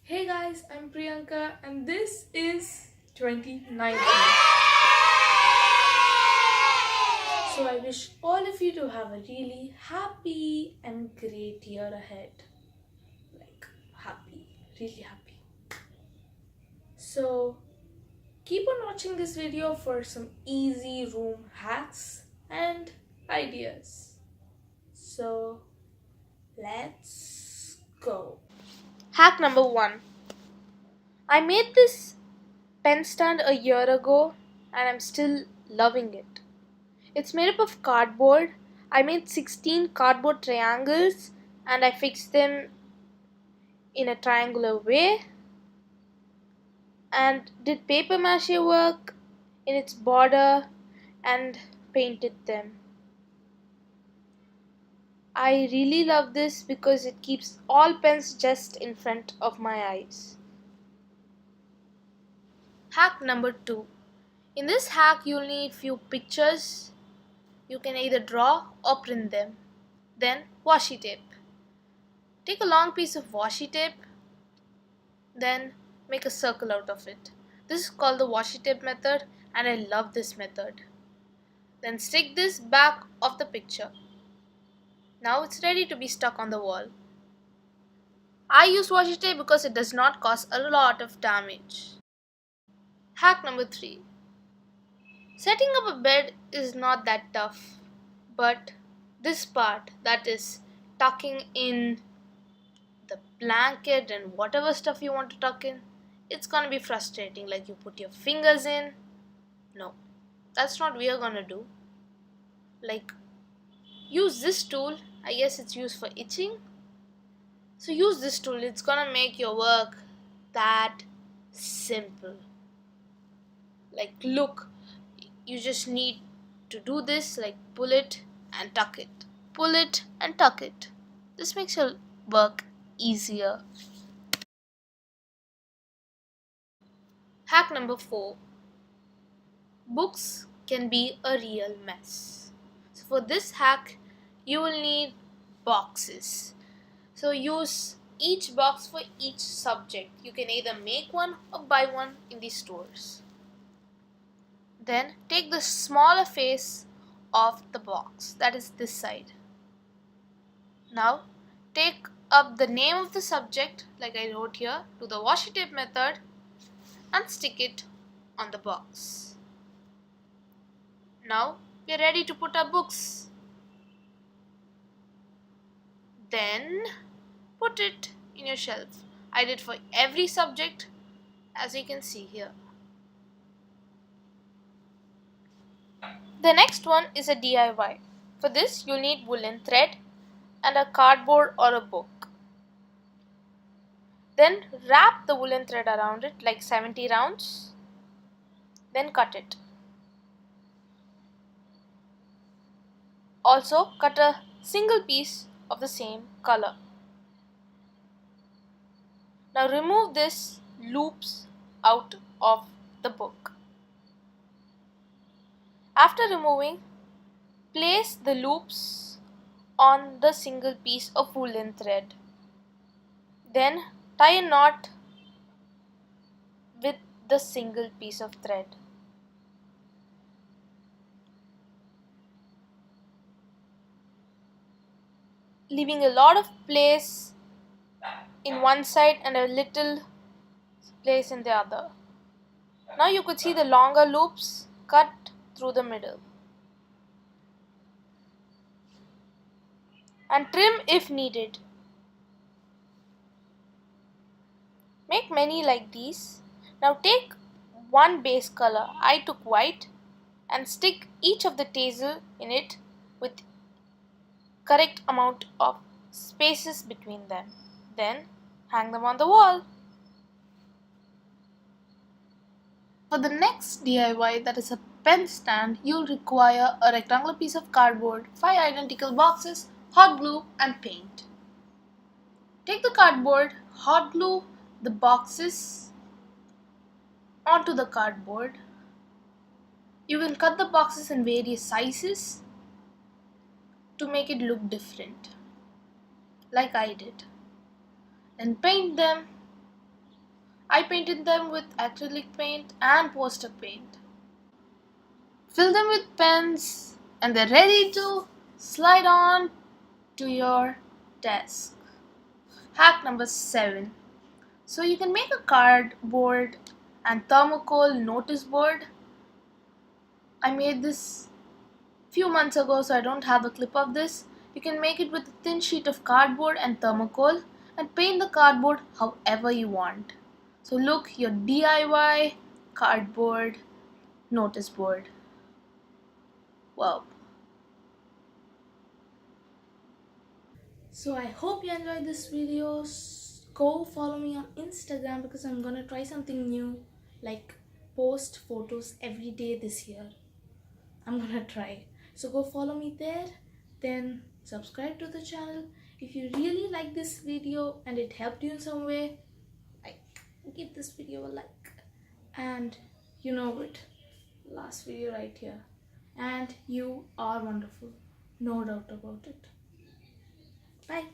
Hey guys, I'm Priyanka and this is 2019. So I wish all of you to have a really happy and great year ahead. Like happy, really happy. So keep on watching this video for some easy room hacks and ideas. So let's go. Hack number 1. I made this pen stand a year ago and I'm still loving it. It's made up of cardboard. I made 16 cardboard triangles and I fixed them in a triangular way and did paper mache work in its border and painted them. I really love this because it keeps all pens just in front of my eyes. Hack number 2. In this hack you'll need few pictures. You can either draw or print them. Then washi tape. Take a long piece of washi tape, then make a circle out of it. This is called the washi tape method and I love this method. Then stick this back of the picture. Now it's ready to be stuck on the wall. I use washi tape because it does not cause a lot of damage. Hack number 3. Setting up a bed is not that tough, but this part, that is tucking in the blanket and whatever stuff you want to tuck in, it's gonna be frustrating. Like you put your fingers in. No, that's not what we are gonna do. Like use this tool. I guess it's used for itching. So use this tool. It's gonna make your work that simple. Like look, you just need to do this, like pull it and tuck it. Pull it and tuck it. This makes your work easier. Hack number 4. Books can be a real mess. So for this hack, you will need boxes. So use each box for each subject. You can either make one or buy one in the stores. Then take the smaller face of the box, that is this side. Now take up the name of the subject, like I wrote here, to the washi tape method and stick it on the box. Now we are ready to put our books. Then put it in your shelf. I did for every subject, as you can see here. The next one is a DIY. For this you'll need woolen thread and a cardboard or a book. Then wrap the woolen thread around it like 70 rounds. Then cut it. Also cut a single piece of the same color. Now remove this loops out of the book. After removing, place the loops on the single piece of woolen thread. Then tie a knot with the single piece of thread. Leaving a lot of place in one side and a little place in the other. Now you could see the longer loops cut through the middle. And trim if needed. Make many like these. Now take one base color. I took white and stick each of the tassel in it with correct amount of spaces between them. Then hang them on the wall. For the next DIY, that is a pen stand, you'll require a rectangular piece of cardboard, 5 identical boxes, hot glue and paint. Take the cardboard, hot glue the boxes onto the cardboard. You can cut the boxes in various sizes to make it look different, like I did. Then paint them I painted them with acrylic paint and poster paint. Fill them with pens and they're ready to slide on to your desk. Hack number 7. So you can make a cardboard and thermocol notice board. I made this few months ago, so I don't have a clip of this. You can make it with a thin sheet of cardboard and thermocol and paint the cardboard however you want. So look, your DIY cardboard notice board. Wow. So I hope you enjoyed this video. Go follow me on Instagram because I'm gonna try something new, like post photos every day this year. I'm gonna try. So go follow me there, then subscribe to the channel. If you really like this video and it helped you in some way, like, give this video a like. And you know it, last video right here. And you are wonderful, no doubt about it. Bye.